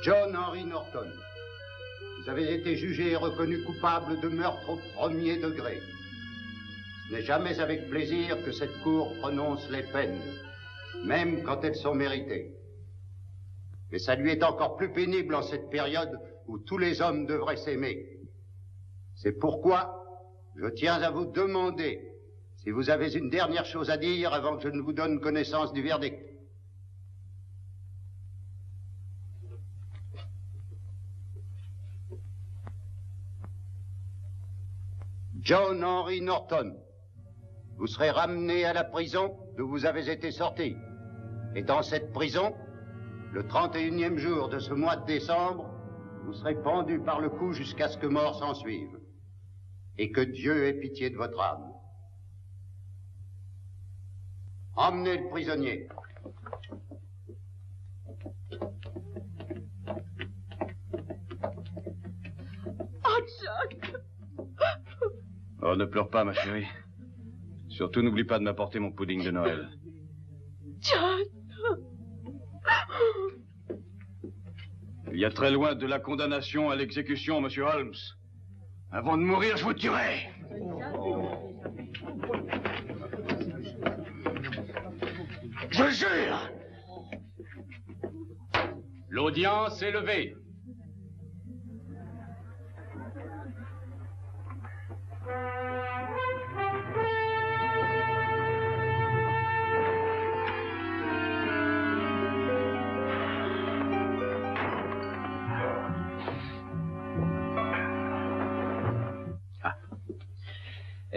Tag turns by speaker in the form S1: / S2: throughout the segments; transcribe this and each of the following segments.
S1: John Henry Norton, vous avez été jugé et reconnu coupable de meurtre au premier degré. Ce n'est jamais avec plaisir que cette cour prononce les peines, même quand elles sont méritées. Mais ça lui est encore plus pénible en cette période où tous les hommes devraient s'aimer. C'est pourquoi je tiens à vous demander si vous avez une dernière chose à dire avant que je ne vous donne connaissance du verdict. John Henry Norton, vous serez ramené à la prison d'où vous avez été sorti. Et dans cette prison, le 31e jour de ce mois de décembre, vous serez pendu par le cou jusqu'à ce que mort s'en suive. Et que Dieu ait pitié de votre âme. Emmenez le prisonnier.
S2: Oh, John!
S3: Oh, ne pleure pas, ma chérie. Surtout, n'oublie pas de m'apporter mon pudding de Noël.
S2: John!
S3: Il y a très loin de la condamnation à l'exécution, monsieur Holmes. Avant de mourir, je vous tuerai.
S4: Je jure!
S5: L'audience est levée.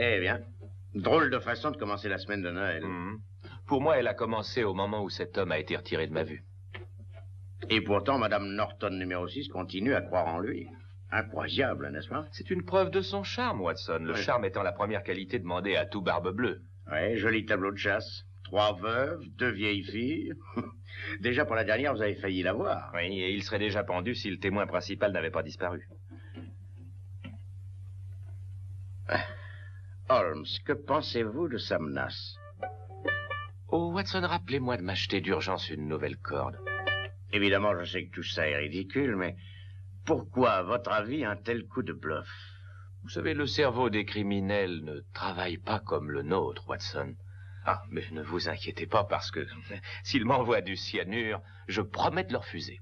S4: Eh bien, drôle de façon de commencer la semaine de Noël.
S6: Pour moi, elle a commencé au moment où cet homme a été retiré de ma vue.
S4: Et pourtant, Madame Norton numéro 6 continue à croire en lui. Incroyable, n'est-ce pas?
S6: C'est une preuve de son charme, Watson. Le charme étant la première qualité demandée à tout barbe bleue.
S4: Oui, joli tableau de chasse. 3 veuves, 2 vieilles filles. Déjà, pour la dernière, vous avez failli la voir.
S6: Oui, et il serait déjà pendu si le témoin principal n'avait pas disparu.
S4: Holmes, que pensez-vous de sa menace?
S6: Oh, Watson, rappelez-moi de m'acheter d'urgence une nouvelle corde.
S4: Évidemment, je sais que tout ça est ridicule, mais pourquoi, à votre avis, un tel coup de bluff?
S6: Vous savez, le cerveau des criminels ne travaille pas comme le nôtre, Watson. Ah, mais ne vous inquiétez pas, parce que s'ils m'envoient du cyanure, je promets de leur refuser.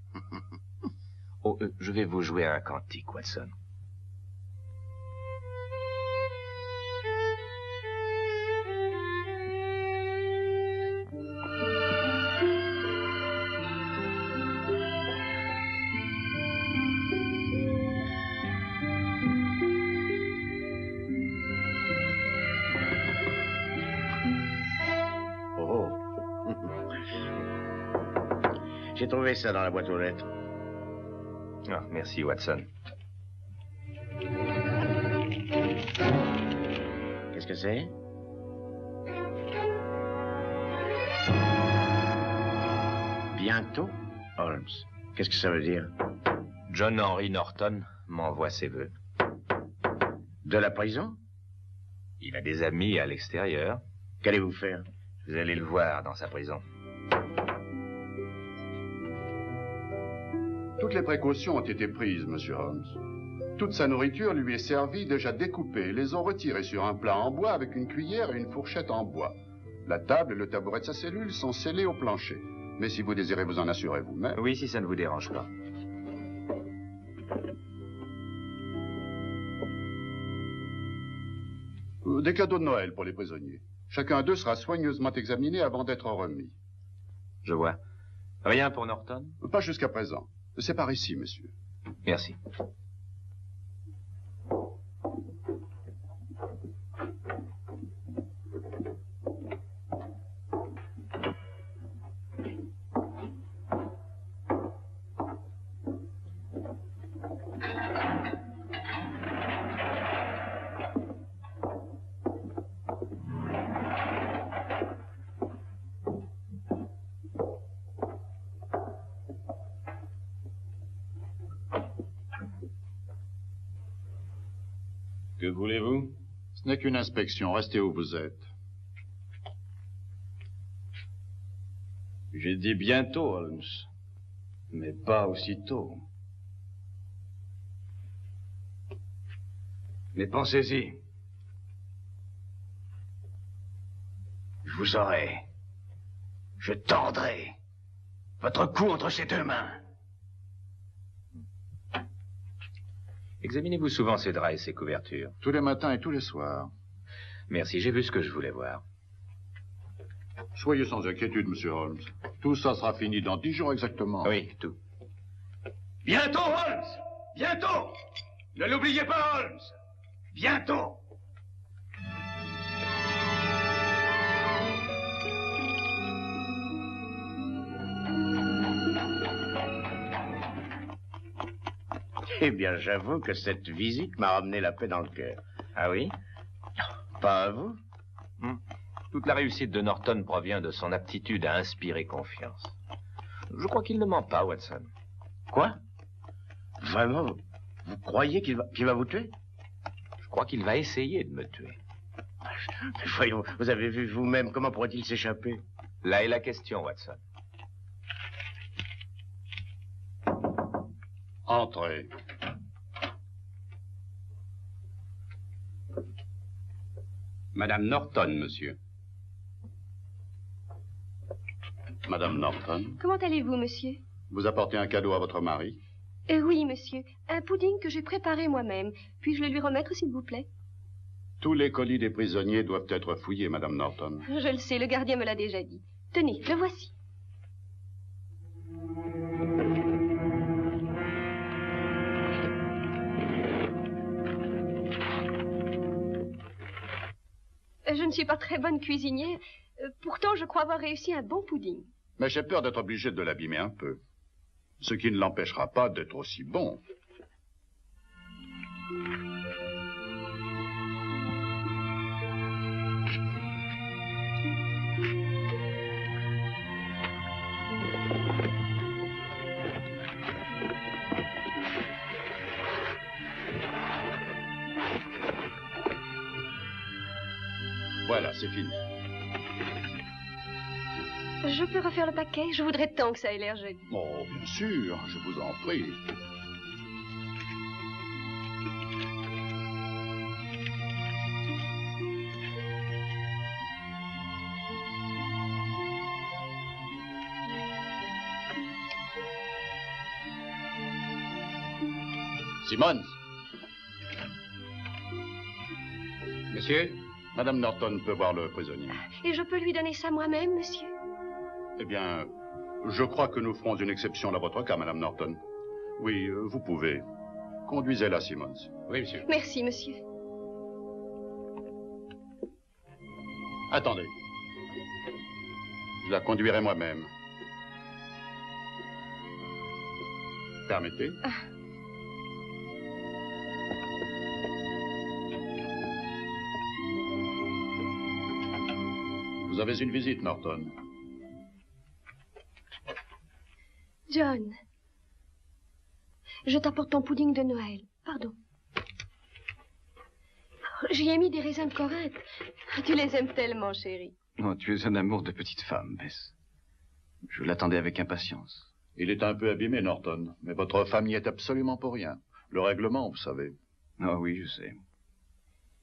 S6: Oh, je vais vous jouer un cantique, Watson.
S4: J'ai trouvé ça dans la boîte aux lettres.
S6: Ah, merci, Watson.
S4: Qu'est-ce que c'est? Bientôt, Holmes. Qu'est-ce que ça veut dire?
S6: John Henry Norton m'envoie ses vœux.
S4: De la prison?
S6: Il a des amis à l'extérieur.
S4: Qu'allez-vous faire?
S6: Vous allez le voir dans sa prison.
S7: Toutes les précautions ont été prises, monsieur Holmes. Toute sa nourriture lui est servie déjà découpée. Ils les ont retirés sur un plat en bois avec une cuillère et une fourchette en bois. La table et le tabouret de sa cellule sont scellés au plancher. Mais si vous désirez vous en assurer vous-même...
S6: Oui, si ça ne vous dérange pas.
S7: Des cadeaux de Noël pour les prisonniers. Chacun d'eux sera soigneusement examiné avant d'être remis.
S6: Je vois. Rien pour Norton?
S7: Pas jusqu'à présent. C'est par ici, monsieur.
S6: Merci.
S3: Que voulez-vous?
S7: Ce n'est qu'une inspection. Restez où vous êtes.
S3: J'ai dit bientôt, Holmes. Mais pas aussitôt. Mais pensez-y. Je vous aurai. Je tordrai votre cou entre ses deux mains.
S6: Examinez-vous souvent ces draps et ces couvertures?
S7: Tous les matins et tous les soirs.
S6: Merci, j'ai vu ce que je voulais voir.
S7: Soyez sans inquiétude, monsieur Holmes. Tout ça sera fini dans 10 jours exactement.
S6: Oui, tout.
S3: Bientôt, Holmes! Bientôt! Ne l'oubliez pas, Holmes! Bientôt!
S4: Eh bien, j'avoue que cette visite m'a ramené la paix dans le cœur.
S6: Ah oui?
S4: Pas à vous?
S6: Toute la réussite de Norton provient de son aptitude à inspirer confiance. Je crois qu'il ne ment pas, Watson.
S4: Quoi? Vraiment? Vous croyez qu'il va vous tuer?
S6: Je crois qu'il va essayer de me tuer.
S4: Voyons, vous avez vu vous-même, comment pourrait-il s'échapper?
S6: Là est la question, Watson.
S7: Entrez.
S5: Madame Norton, monsieur.
S7: Madame Norton,
S2: Comment allez-vous, monsieur?
S7: vous apportez un cadeau à votre mari?
S2: Oui, monsieur. Un pudding que j'ai préparé moi-même. Puis-je le lui remettre, s'il vous plaît?
S7: Tous les colis des prisonniers doivent être fouillés, Madame Norton.
S2: Je le sais, le gardien me l'a déjà dit. Tenez, le voici. Je ne suis pas très bonne cuisinière. Pourtant, je crois avoir réussi un bon pudding.
S7: Mais j'ai peur d'être obligé de l'abîmer un peu. Ce qui ne l'empêchera pas d'être aussi bon. Voilà, c'est fini.
S2: Je peux refaire le paquet? Je voudrais tant que ça ait l'air joli.
S7: Oh, bien sûr, je vous en prie. Simmons.
S5: Monsieur?
S7: Madame Norton peut voir le prisonnier.
S2: Et je peux lui donner ça moi-même, monsieur?
S7: Eh bien, je crois que nous ferons une exception dans votre cas, Madame Norton. Oui, vous pouvez. Conduisez-la, Simmons.
S5: Oui, monsieur.
S2: Merci, monsieur.
S7: Attendez. Je la conduirai moi-même. Permettez. Vous avez une visite, Norton.
S2: John, je t'apporte ton pudding de Noël. Pardon. J'y ai mis des raisins de Corinthe. Tu les aimes tellement, chérie.
S3: Oh, tu es un amour de petite femme, Bess. Je l'attendais avec impatience.
S7: Il est un peu abîmé, Norton, mais votre femme n'y est absolument pour rien. Le règlement, vous savez.
S3: Ah oui, je sais.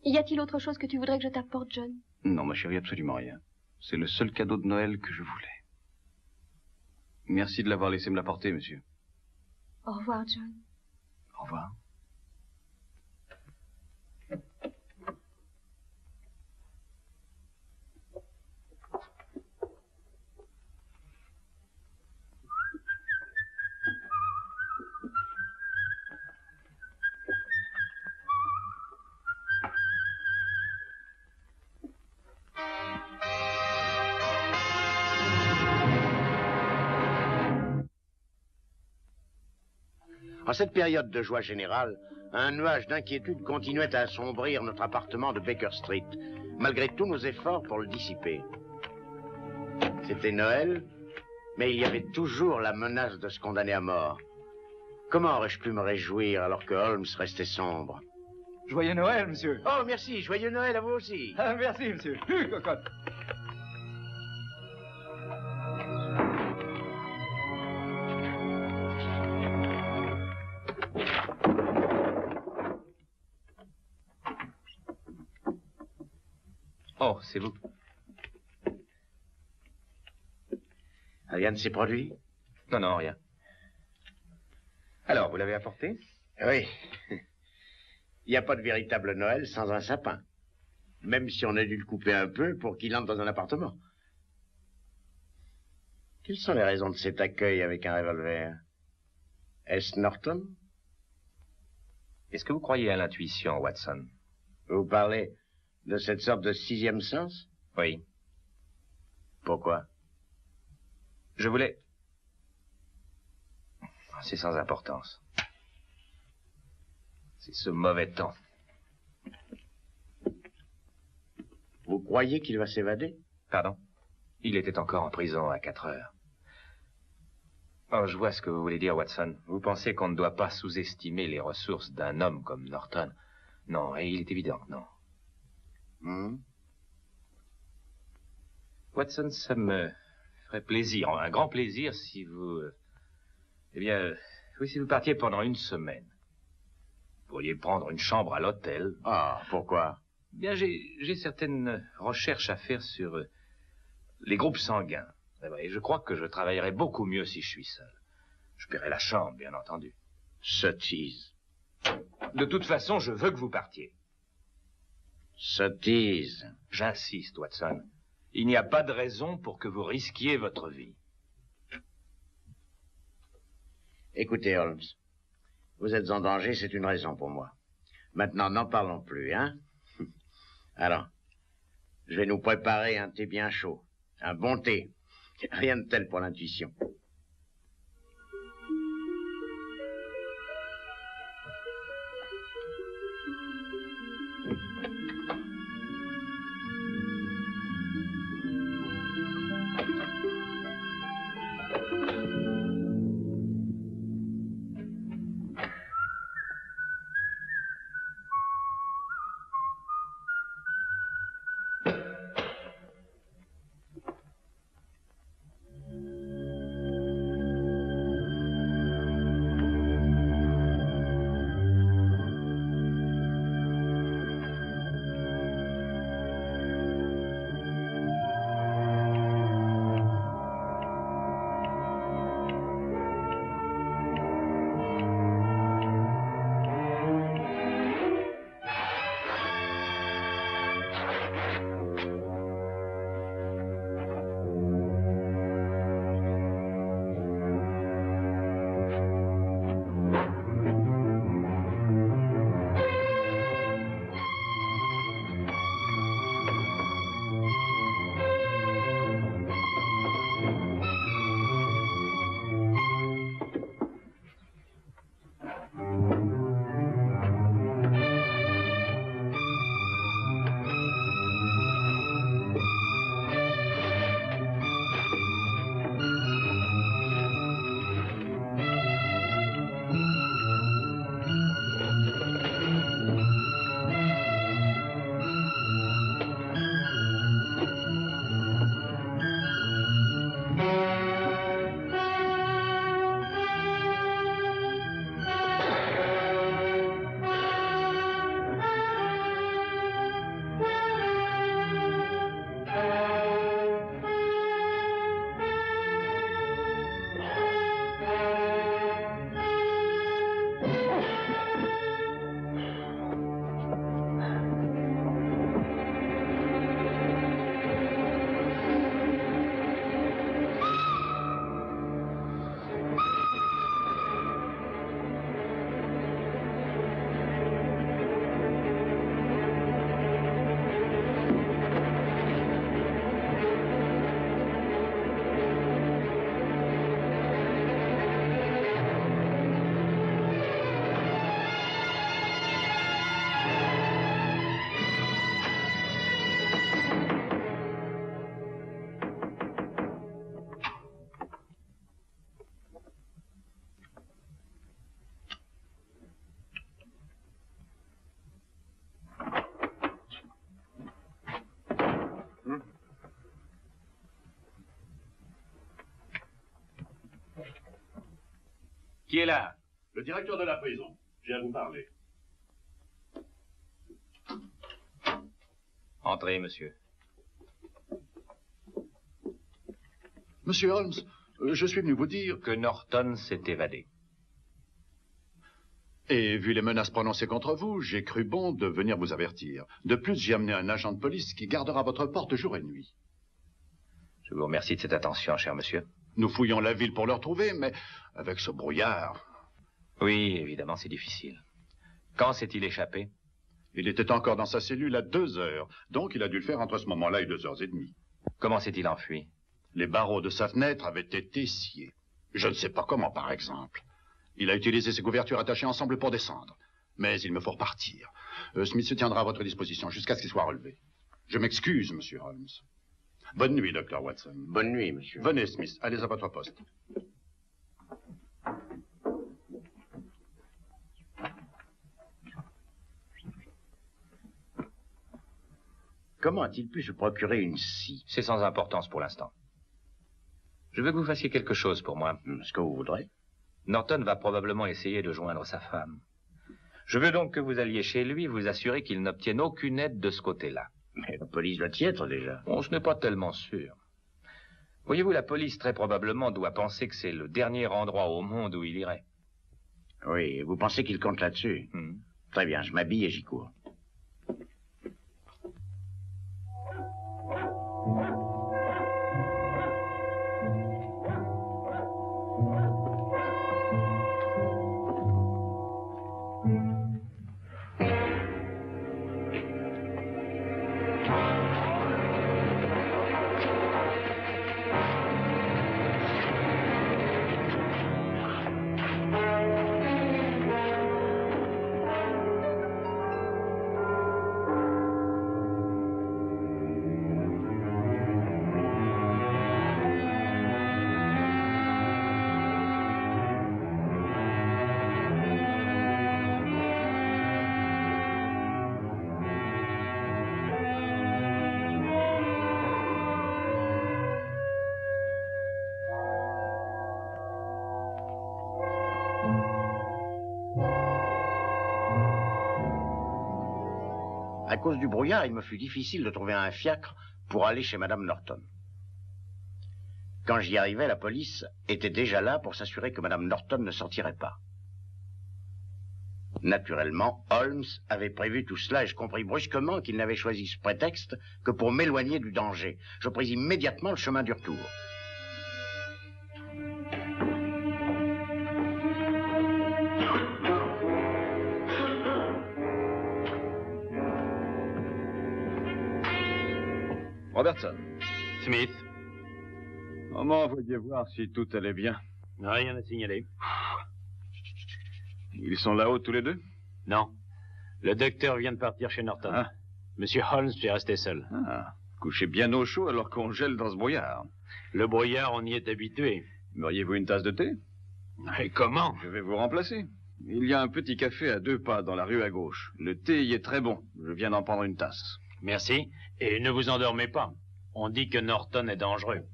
S2: Y a-t-il autre chose que tu voudrais que je t'apporte, John?
S3: Non, ma chérie, absolument rien. C'est le seul cadeau de Noël que je voulais. Merci de l'avoir laissé me l'apporter, monsieur.
S2: Au revoir, John.
S3: Au revoir.
S4: En cette période de joie générale, un nuage d'inquiétude continuait à assombrir notre appartement de Baker Street, malgré tous nos efforts pour le dissiper. C'était Noël, mais il y avait toujours la menace de se condamner à mort. Comment aurais-je pu me réjouir alors que Holmes restait sombre?
S8: Joyeux Noël, monsieur.
S4: Oh, merci, joyeux Noël à vous aussi.
S8: Ah, merci, monsieur. Cocotte.
S6: Oh, c'est vous.
S4: Rien de ces produits?
S6: Non, non, rien. Alors, vous l'avez apporté?
S4: Oui. Il n'y a pas de véritable Noël sans un sapin. Même si on a dû le couper un peu pour qu'il entre dans un appartement. Quelles sont les raisons de cet accueil avec un revolver? Est-ce Norton?
S6: Est-ce que vous croyez à l'intuition, Watson?
S4: Vous parlez de cette sorte de sixième sens?
S6: Oui.
S4: Pourquoi?
S6: Je voulais... C'est sans importance. C'est ce mauvais temps.
S4: Vous croyez qu'il va s'évader?
S6: Pardon? Il était encore en prison à 4 heures. Oh, je vois ce que vous voulez dire, Watson. Vous pensez qu'on ne doit pas sous-estimer les ressources d'un homme comme Norton? Non, et il est évident que non. Watson, ça me ferait plaisir, un grand plaisir, si vous... Eh bien, oui, si vous partiez pendant 1 semaine. Vous pourriez prendre une chambre à l'hôtel.
S4: Ah, pourquoi?
S6: Bien, j'ai certaines recherches à faire sur les groupes sanguins. Et je crois que je travaillerai beaucoup mieux si je suis seul. Je paierai la chambre, bien entendu.
S4: Sottise.
S6: De toute façon, je veux que vous partiez.
S4: Sottise.
S6: J'insiste, Watson. Il n'y a pas de raison pour que vous risquiez votre vie.
S4: Écoutez, Holmes. Vous êtes en danger, c'est une raison pour moi. Maintenant, n'en parlons plus, hein? Alors, je vais nous préparer un thé bien chaud. Un bon thé. Rien de tel pour l'intuition.
S6: Qui est là?
S9: Le directeur de la prison. J'ai à vous parler.
S6: Entrez, monsieur.
S7: Monsieur Holmes, je suis venu vous dire...
S6: Que Norton s'est évadé.
S7: Et vu les menaces prononcées contre vous, j'ai cru bon de venir vous avertir. De plus, j'ai amené un agent de police qui gardera votre porte jour et nuit.
S6: Je vous remercie de cette attention, cher monsieur.
S7: Nous fouillons la ville pour le retrouver, mais avec ce brouillard...
S6: Oui, évidemment, c'est difficile. Quand s'est-il échappé?
S7: Il était encore dans sa cellule à 2 heures, donc il a dû le faire entre ce moment-là et 2h30.
S6: Comment s'est-il enfui?
S7: Les barreaux de sa fenêtre avaient été sciés. Je ne sais pas comment, par exemple. Il a utilisé ses couvertures attachées ensemble pour descendre. Mais il me faut repartir. Smith se tiendra à votre disposition jusqu'à ce qu'il soit relevé. Je m'excuse, monsieur Holmes. Bonne nuit, docteur Watson.
S4: Bonne nuit, monsieur.
S7: Venez, Smith, allez à votre poste.
S4: Comment a-t-il pu se procurer une scie?
S6: C'est sans importance pour l'instant. Je veux que vous fassiez quelque chose pour moi.
S4: Ce que vous voudrez.
S6: Norton va probablement essayer de joindre sa femme. Je veux donc que vous alliez chez lui vous assurer qu'il n'obtienne aucune aide de ce côté-là.
S4: Mais la police doit y être déjà.
S6: Bon, ce n'est pas tellement sûr. Voyez-vous, la police très probablement doit penser que c'est le dernier endroit au monde où il irait.
S4: Oui, vous pensez qu'il compte là-dessus? Très bien, je m'habille et j'y cours. À cause du brouillard, il me fut difficile de trouver un fiacre pour aller chez Madame Norton. Quand j'y arrivais, la police était déjà là pour s'assurer que Madame Norton ne sortirait pas. Naturellement, Holmes avait prévu tout cela et je compris brusquement qu'il n'avait choisi ce prétexte que pour m'éloigner du danger. Je pris immédiatement le chemin du retour.
S3: Robertson.
S5: Smith.
S3: Comment voyez voir si tout allait bien?
S5: Rien à signaler.
S3: Ils sont là-haut tous les deux?
S5: Non. Le docteur vient de partir chez Norton.
S3: Ah.
S5: Monsieur Holmes est resté seul.
S3: Ah, couché bien au chaud alors qu'on gèle dans ce brouillard.
S5: Le brouillard, on y est habitué.
S3: M'auriez-vous une tasse de thé?
S5: Et comment?
S3: Je vais vous remplacer. Il y a un petit café à 2 pas dans la rue à gauche. Le thé y est très bon. Je viens d'en prendre une tasse.
S5: Merci. Et ne vous endormez pas. On dit que Norton est dangereux.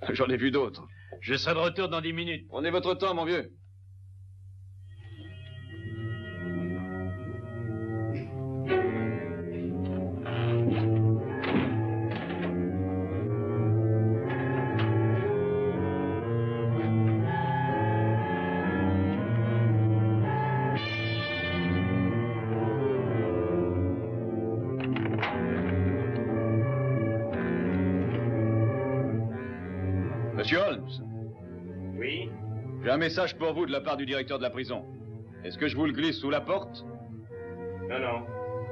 S3: J'en ai vu d'autres.
S5: Je serai de retour dans 10 minutes.
S3: Prenez votre temps, mon vieux. Monsieur Holmes.
S5: Oui?
S3: J'ai un message pour vous de la part du directeur de la prison. Est-ce que je vous le glisse sous la porte?
S5: Non, non.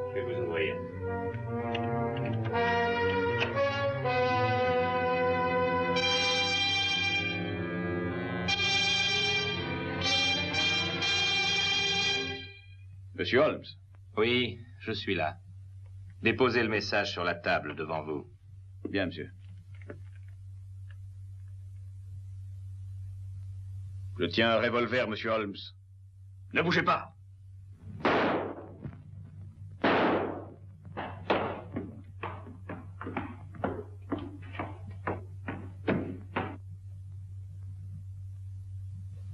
S5: Je vais vous ouvrir.
S3: Monsieur Holmes.
S6: Oui, je suis là. Déposez le message sur la table devant vous.
S3: Bien, monsieur. Je tiens un revolver, monsieur Holmes. Ne bougez pas.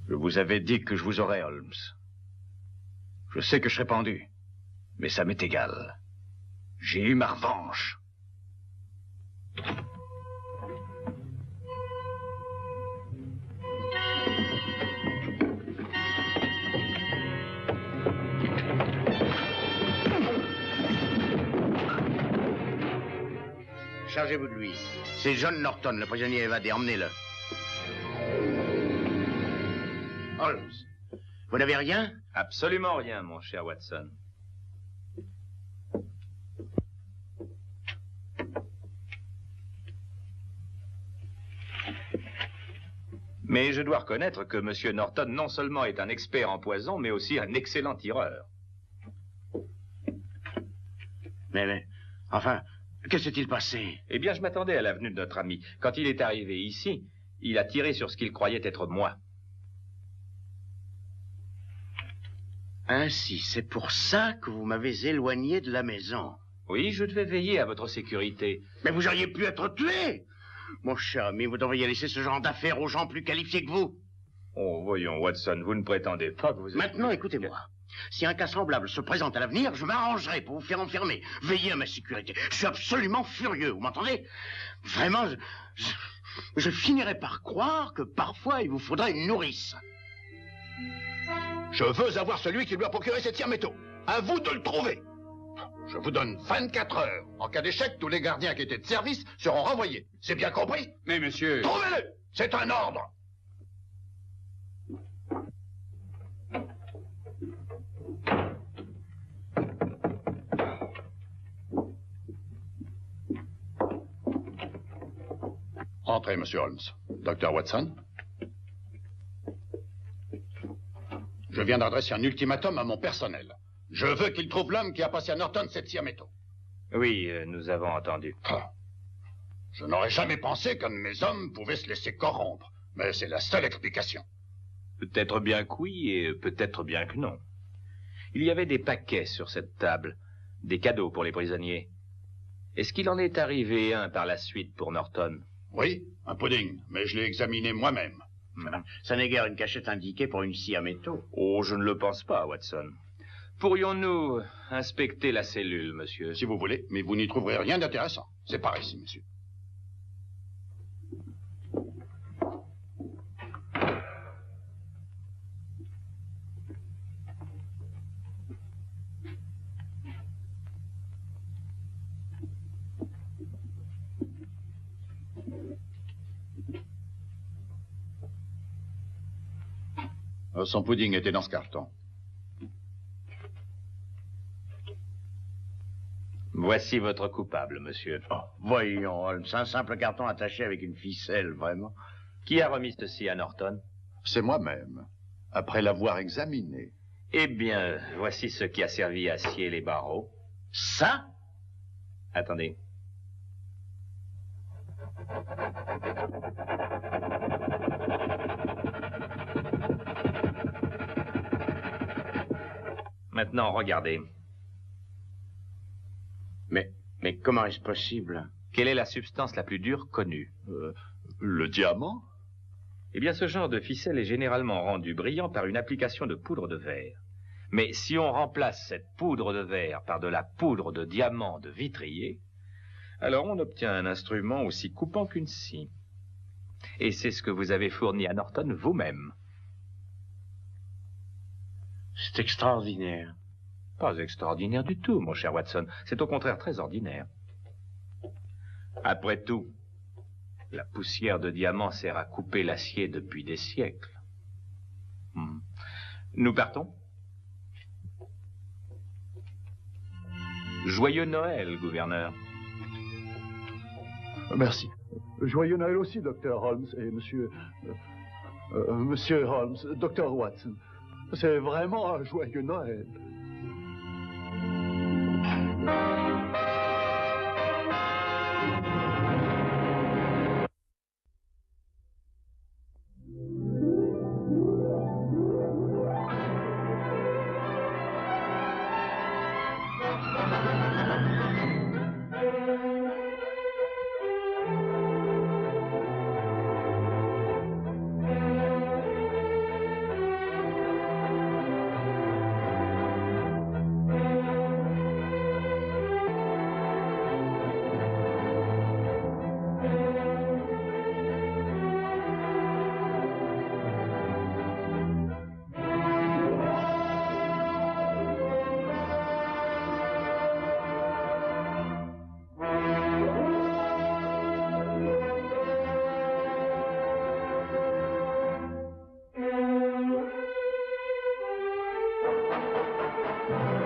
S3: Je vous avais dit que je vous aurais, Holmes. Je sais que je serai pendu, mais ça m'est égal. J'ai eu ma revanche.
S4: Déchargez-vous de lui. C'est John Norton, le prisonnier évadé. Emmenez-le. Holmes, vous n'avez rien?
S6: Absolument rien, mon cher Watson. Mais je dois reconnaître que M. Norton non seulement est un expert en poison, mais aussi un excellent tireur.
S4: Mais, enfin, que s'est-il passé?
S6: Eh bien, je m'attendais à la venue de notre ami. Quand il est arrivé ici, il a tiré sur ce qu'il croyait être moi.
S4: Ainsi, c'est pour ça que vous m'avez éloigné de la maison.
S6: Oui, je devais veiller à votre sécurité.
S4: Mais vous auriez pu être tué! Mon cher ami, vous devriez laisser ce genre d'affaires aux gens plus qualifiés que vous.
S6: Oh, voyons, Watson, vous ne prétendez pas que vous êtes...
S4: Maintenant, écoutez-moi. Si un cas semblable se présente à l'avenir, je m'arrangerai pour vous faire enfermer. Veillez à ma sécurité. Je suis absolument furieux, vous m'entendez? Vraiment, je finirai par croire que parfois il vous faudrait une nourrice.
S10: Je veux avoir celui qui lui a procuré cette métaux. À vous de le trouver. Je vous donne 24 heures. En cas d'échec, tous les gardiens qui étaient de service seront renvoyés. C'est bien compris?
S3: Mais monsieur...
S10: Trouvez-le! C'est un ordre!
S7: Entrez, monsieur Holmes. Docteur Watson? Je viens d'adresser un ultimatum à mon personnel. Je veux qu'il trouve l'homme qui a passé à Norton cette métaux.
S6: Oui, nous avons entendu.
S7: Ah. Je n'aurais jamais pensé qu'un de mes hommes pouvait se laisser corrompre. Mais c'est la seule explication.
S6: Peut-être bien que oui et peut-être bien que non. Il y avait des paquets sur cette table, des cadeaux pour les prisonniers. Est-ce qu'il en est arrivé un par la suite pour Norton?
S7: Oui, un pudding, mais je l'ai examiné moi-même.
S4: Ça n'est guère une cachette indiquée pour une scie à métaux.
S6: Oh, je ne le pense pas, Watson. Pourrions-nous inspecter la cellule, monsieur?
S7: Si vous voulez, mais vous n'y trouverez rien d'intéressant. C'est par ici, monsieur. Son pudding était dans ce carton.
S6: Voici votre coupable, monsieur.
S4: Oh, voyons, Holmes, un simple carton attaché avec une ficelle, vraiment.
S6: Qui a remis ceci à Norton?
S7: C'est moi-même, après l'avoir examiné.
S6: Eh bien, voici ce qui a servi à scier les barreaux.
S4: Ça?
S6: Attendez. Maintenant, regardez.
S4: Mais comment est-ce possible?
S6: Quelle est la substance la plus dure connue?
S7: Le diamant?
S6: Eh bien, ce genre de ficelle est généralement rendu brillant par une application de poudre de verre. Mais si on remplace cette poudre de verre par de la poudre de diamant de vitrier, alors on obtient un instrument aussi coupant qu'une scie. Et c'est ce que vous avez fourni à Norton vous-même.
S4: C'est extraordinaire.
S6: Pas extraordinaire du tout, mon cher Watson. C'est au contraire très ordinaire. Après tout, la poussière de diamant sert à couper l'acier depuis des siècles. Nous partons? Joyeux Noël, gouverneur.
S11: Merci. Joyeux Noël aussi, docteur Holmes et monsieur Holmes, docteur Watson. C'est vraiment un joyeux Noël.
S12: Thank you.